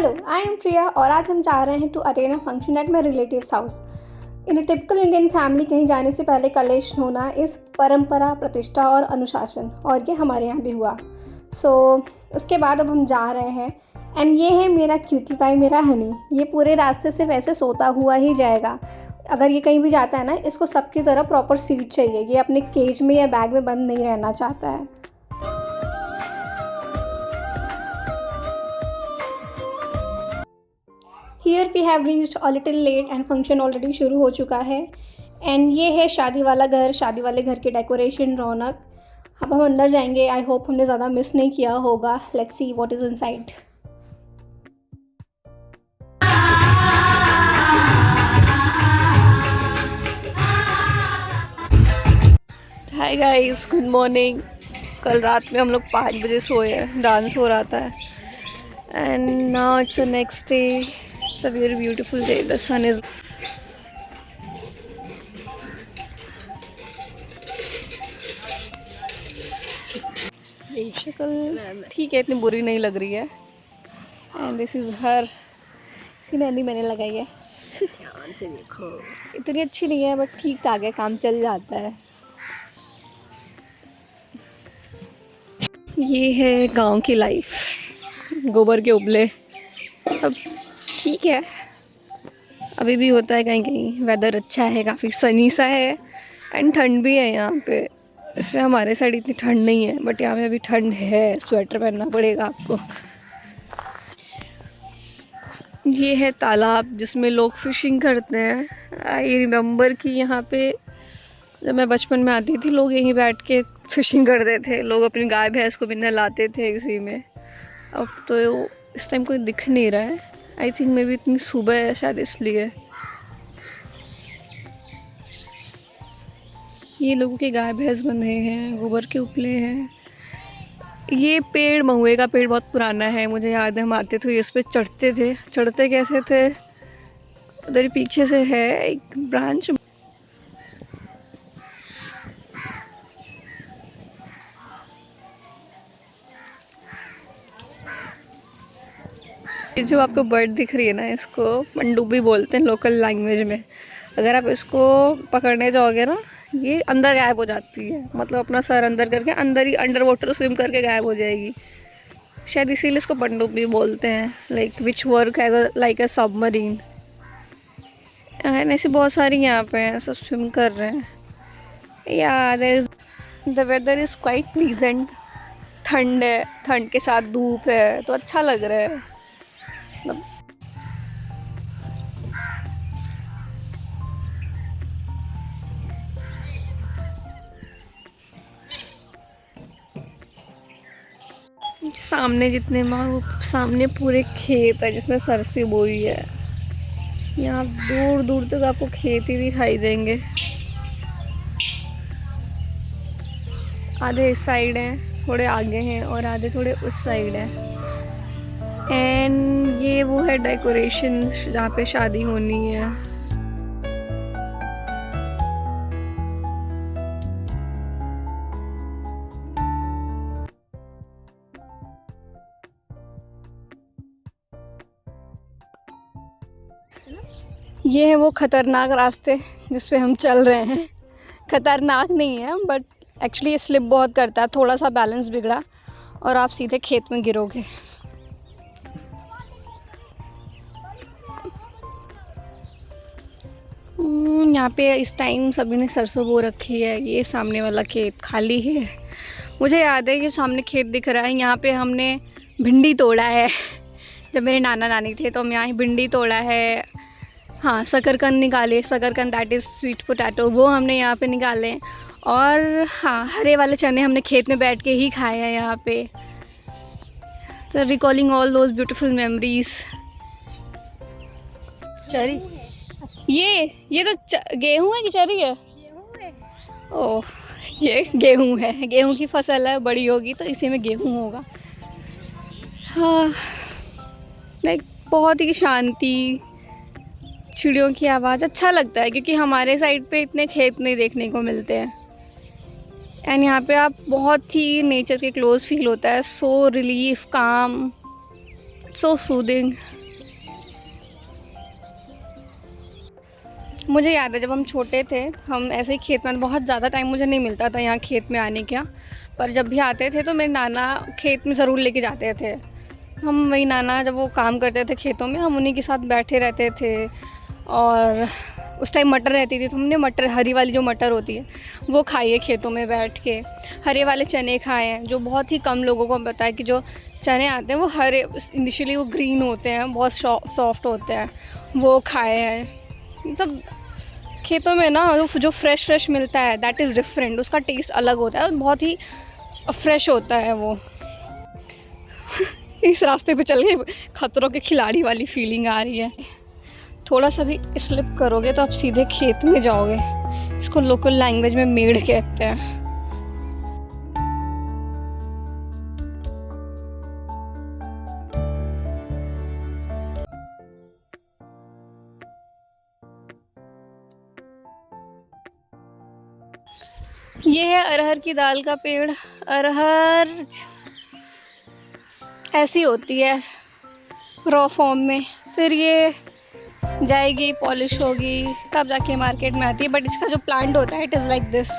Hello, I am प्रिया और आज हम जा रहे हैं to attend a function at my relatives house. In a typical Indian family कहीं जाने से पहले कलेश होना इस परंपरा, प्रतिष्ठा और अनुशासन, और ये हमारे यहाँ भी हुआ। उसके बाद अब हम जा रहे हैं एंड ये है मेरा क्यूटी पाई, मेरा हनी। ये पूरे रास्ते से वैसे सोता हुआ ही जाएगा। अगर ये कहीं भी जाता है ना, इसको सबकी तरह प्रॉपर सीट चाहिए। ये अपने केज में या बैग में बंद नहीं रहना चाहता है। Here we have reached a little late and function already शुरू हो चुका है। एंड ये है शादी वाला घर, शादी वाले घर की डेकोरेशन, रौनक। अब हम अंदर जाएंगे। आई होप हमने ज़्यादा मिस नहीं किया होगा। Let's see what is inside. Hi guys, good morning. कल रात में हम लोग 5 बजे सोए हैं, डांस हो रहा था। And now it's the next day. It's a very beautiful day. The sun is शक्ल ठीक है, इतनी बुरी नहीं लग रही है। And this is her. इसी मेहंदी मैंने लगाई है। ध्यान से देखो, इतनी अच्छी नहीं है बट ठीक ठाक है, काम चल जाता है। ये है गांव की लाइफ, गोबर के उबले। अब ठीक है, अभी भी होता है कहीं कहीं। वेदर अच्छा है, काफ़ी सनी सा है एंड ठंड भी है यहाँ पे। इससे हमारे साइड इतनी ठंड नहीं है बट यहाँ पे अभी ठंड है, स्वेटर पहनना पड़ेगा आपको। ये है तालाब जिसमें लोग फिशिंग करते हैं। आई रिमेंबर कि यहाँ पे जब मैं बचपन में आती थी, लोग यहीं बैठ के फिशिंग करते थे। लोग अपनी गाय भैंस को भी नहलाते थे इसी में। अब तो इस टाइम कोई दिख नहीं रहा है। आई थिंक मे भी इतनी सुबह है शायद, इसलिए। ये लोगों के गाय भैंस बंधे हैं, गोबर के उपले हैं। ये पेड़, महुए का पेड़, बहुत पुराना है। मुझे याद है हम आते थे, इस पे चढ़ते थे। चढ़ते कैसे थे, उधर पीछे से है एक ब्रांच। ये जो आपको बर्ड दिख रही है ना, इसको मंडूबी बोलते हैं लोकल लैंग्वेज में। अगर आप इसको पकड़ने जाओगे ना, ये अंदर गायब हो जाती है। मतलब अपना सर अंदर करके अंदर ही अंडर वाटर स्विम करके गायब हो जाएगी। शायद इसीलिए इसको पनडुब्बी बोलते हैं। Like which work as a like a submarine. And ऐसी बहुत सारी यहाँ पे हैं, सब स्विम कर रहे हैं। या there is the weather is quite pleasant. ठंड है, ठंड के साथ धूप है तो अच्छा लग रहा है। सामने जितने सामने पूरे खेत है जिसमें सरसी बोई है। यहाँ दूर दूर तक आपको खेत ही दिखाई देंगे। आधे इस साइड हैं, थोड़े आगे हैं, और आधे थोड़े उस साइड हैं। एंड ये वो है डेकोरेशन जहाँ पे शादी होनी है। ये है वो खतरनाक रास्ते जिस पे हम चल रहे हैं। खतरनाक नहीं है बट एक्चुअली ये स्लिप बहुत करता है। थोड़ा सा बैलेंस बिगड़ा और आप सीधे खेत में गिरोगे। यहाँ पे इस टाइम सभी ने सरसों बो रखी है। ये सामने वाला खेत खाली है। मुझे याद है, ये सामने खेत दिख रहा है, यहाँ पे हमने भिंडी तोड़ा है। जब मेरे नाना नानी थे तो हम यहाँ भिंडी तोड़ा है। हाँ, शकरकंद निकाले, शकरकंद दैट इज़ स्वीट पोटैटो, वो हमने यहाँ पे निकाले। और हाँ, हरे वाले चने हमने खेत में बैठ के ही खाए हैं यहाँ पे। तो recalling all those beautiful memories. चरी, ये तो गेहूँ है कि चरी है? ओह, ये गेहूँ है। गेहूँ की फसल है, बड़ी होगी तो इसी में गेहूँ होगा। हाँ, लाइक बहुत ही शांति, चिड़ियों की आवाज़, अच्छा लगता है क्योंकि हमारे साइड पे इतने खेत नहीं देखने को मिलते हैं। एंड यहाँ पे आप बहुत ही नेचर के क्लोज फील होता है। सो रिलीफ, काम, सो सूदिंग। मुझे याद है जब हम छोटे थे, हम ऐसे ही खेत में, बहुत ज़्यादा टाइम मुझे नहीं मिलता था यहाँ खेत में आने का, पर जब भी आते थे तो मेरे नाना खेत में ज़रूर लेके जाते थे। हम वही नाना जब वो काम करते थे खेतों में, हम उन्हीं के साथ बैठे रहते थे। और उस टाइम मटर रहती थी तो हमने मटर, हरी वाली जो मटर होती है वो खाई है खेतों में बैठ के। हरे वाले चने खाए हैं, जो बहुत ही कम लोगों को पता है कि जो चने आते हैं वो हरे, इनिशियली वो ग्रीन होते हैं, बहुत सॉफ्ट होते हैं, वो खाए हैं। मतलब खेतों में ना जो फ्रेश मिलता है दैट इज़ डिफरेंट, उसका टेस्ट अलग होता है और बहुत ही फ्रेश होता है वो। इस रास्ते पे चल के खतरों के खिलाड़ी वाली फीलिंग आ रही है। थोड़ा सा भी स्लिप करोगे तो आप सीधे खेत में जाओगे। इसको लोकल लैंग्वेज में मेड़ कहते हैं। ये है अरहर की दाल का पेड़। अरहर ऐसी होती है रॉ फॉर्म में, फिर ये जाएगी, पॉलिश होगी, तब जाके मार्केट में आती है। बट इसका जो प्लांट होता है इट इज़ लाइक दिस।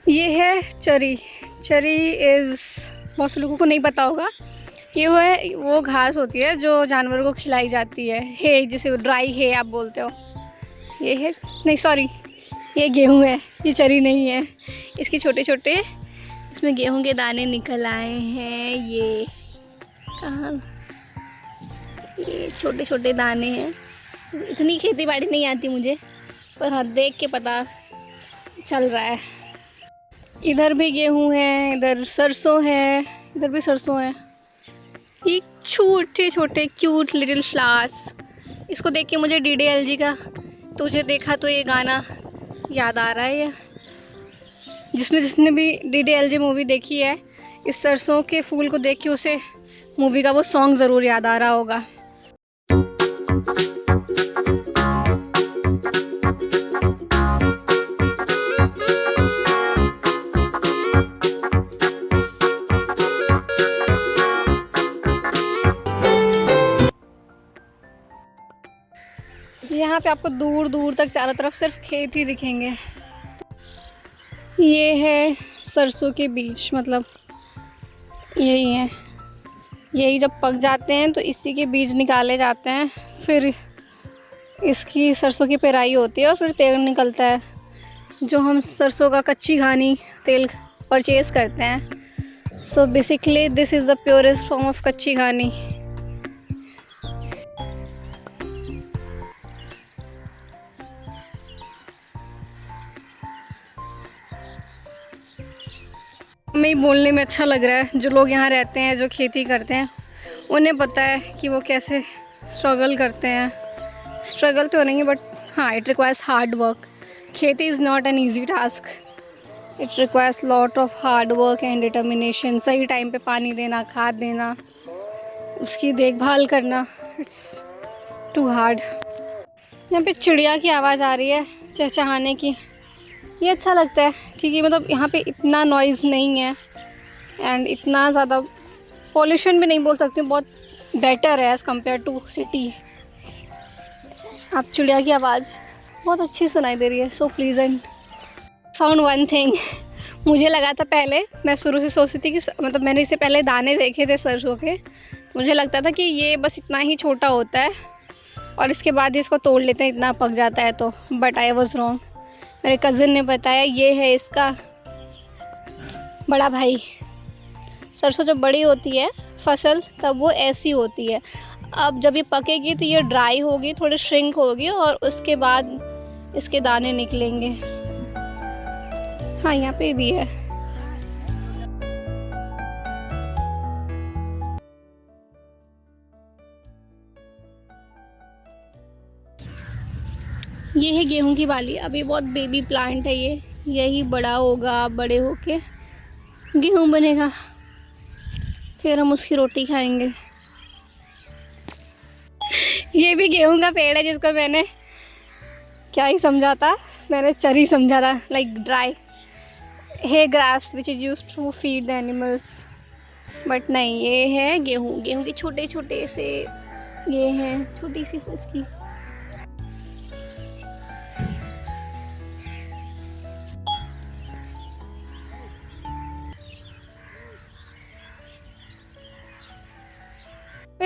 ये है चरी। चरी इज़, बहुत से लोगों को नहीं पता होगा, ये वो घास होती है जो जानवरों को खिलाई जाती है। हे, जिसे ड्राई है आप बोलते हो। ये है, नहीं सॉरी, ये गेहूं है, ये चरी नहीं है। इसके छोटे छोटे, इसमें गेहूं के दाने निकल आए हैं। ये कहाँ, ये छोटे छोटे दाने हैं। इतनी खेती बाड़ी नहीं आती मुझे, पर हाँ देख के पता चल रहा है। इधर भी गेहूं है, इधर सरसों है, इधर भी सरसों है। ये छोटे छोटे क्यूट लिटिल फ्लावर्स, इसको देख के मुझे DDLG का तुझे देखा तो ये गाना याद आ रहा है। जिसने भी DDLG मूवी देखी है, इस सरसों के फूल को देख के उसे मूवी का वो सॉन्ग ज़रूर याद आ रहा होगा। यहाँ पे आपको दूर दूर तक चारों तरफ सिर्फ खेत ही दिखेंगे। ये है सरसों के बीज, मतलब यही है। यही जब पक जाते हैं तो इसी के बीज निकाले जाते हैं, फिर इसकी सरसों की पेराई होती है और फिर तेल निकलता है, जो हम सरसों का कच्ची घानी तेल परचेज़ करते हैं। So basically this is the purest form of कच्ची घानी। हमें बोलने में अच्छा लग रहा है, जो लोग यहाँ रहते हैं, जो खेती करते हैं, उन्हें पता है कि वो कैसे स्ट्रगल करते हैं। स्ट्रगल तो नहीं है, बट हाँ, इट रिक्वायर्स हार्ड वर्क। खेती is not an easy task, it requires lot of hard work and determination. सही टाइम पे पानी देना, खाद देना, उसकी देखभाल करना, इट्स टू हार्ड। यहाँ पे चिड़िया की आवाज़ आ रही है, चहचहाने की। ये अच्छा लगता है क्योंकि मतलब यहाँ पे इतना नॉइज़ नहीं है एंड इतना ज़्यादा पॉल्यूशन भी नहीं बोल सकती, बहुत बेटर है एज़ कम्पेयर टू सिटी। आप चिड़िया की आवाज़ बहुत अच्छी सुनाई दे रही है, सो प्लीजेंट। फाउंड वन थिंग, मुझे लगा था पहले, मैं शुरू से सोचती थी कि मतलब मैंने इससे पहले दाने देखे थे सरसों के, मुझे लगता था कि ये बस इतना ही छोटा होता है और इसके बाद ही इसको तोड़ लेते हैं, इतना पक जाता है तो। But I was wrong. मेरे कज़िन ने बताया ये है इसका बड़ा भाई। सरसों जब बड़ी होती है फसल तब वो ऐसी होती है। अब जब ये पकेगी तो ये ड्राई होगी, थोड़ी श्रिंक होगी और उसके बाद इसके दाने निकलेंगे। हाँ, यहाँ पे भी है। ये है गेहूं की बाली। अभी बहुत बेबी प्लांट है ये, यही बड़ा होगा, बड़े होके गेहूं बनेगा, फिर हम उसकी रोटी खाएंगे। ये भी गेहूं का पेड़ है जिसको मैंने क्या ही समझा था, मैंने चरी समझा था, like dry hay grass which is use to feed the animals, but नहीं, ये है गेहूं। गेहूं के छोटे छोटे से ये हैं, छोटी सी फसकी।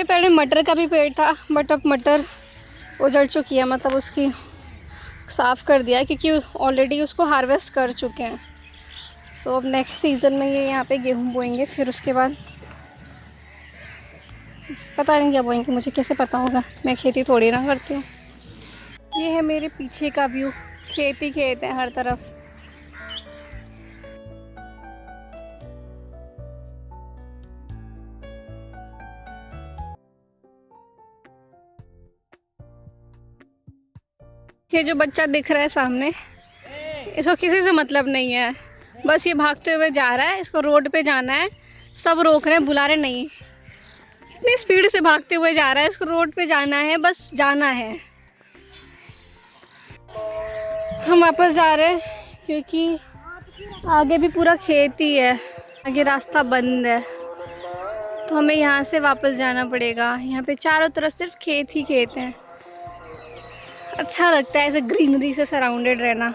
पहले मटर का भी पेड़ था, बट अब मटर उजड़ चुकी है, मतलब उसकी साफ़ कर दिया क्योंकि ऑलरेडी उसको हार्वेस्ट कर चुके हैं। सो अब नेक्स्ट सीज़न में ये यहाँ पे गेहूँ बोएंगे, फिर उसके बाद पता नहीं क्या बोएंगे, मुझे कैसे पता होगा, मैं खेती थोड़ी ना करती हूँ। ये है मेरे पीछे का व्यू, खेत ही खेत है हर तरफ। ये जो बच्चा दिख रहा है सामने, इसको किसी से मतलब नहीं है, बस ये भागते हुए जा रहा है, इसको रोड पे जाना है, सब रोक रहे हैं, बुला रहे नहीं, इतनी स्पीड से भागते हुए जा रहा है, इसको रोड पे जाना है, बस जाना है। हम वापस जा रहे हैं क्योंकि आगे भी पूरा खेत ही है, आगे रास्ता बंद है, तो हमें यहाँ से वापस जाना पड़ेगा। यहाँ पे चारों तरफ सिर्फ खेत ही खेत हैं। अच्छा लगता है ऐसे ग्रीनरी से सराउंडेड रहना।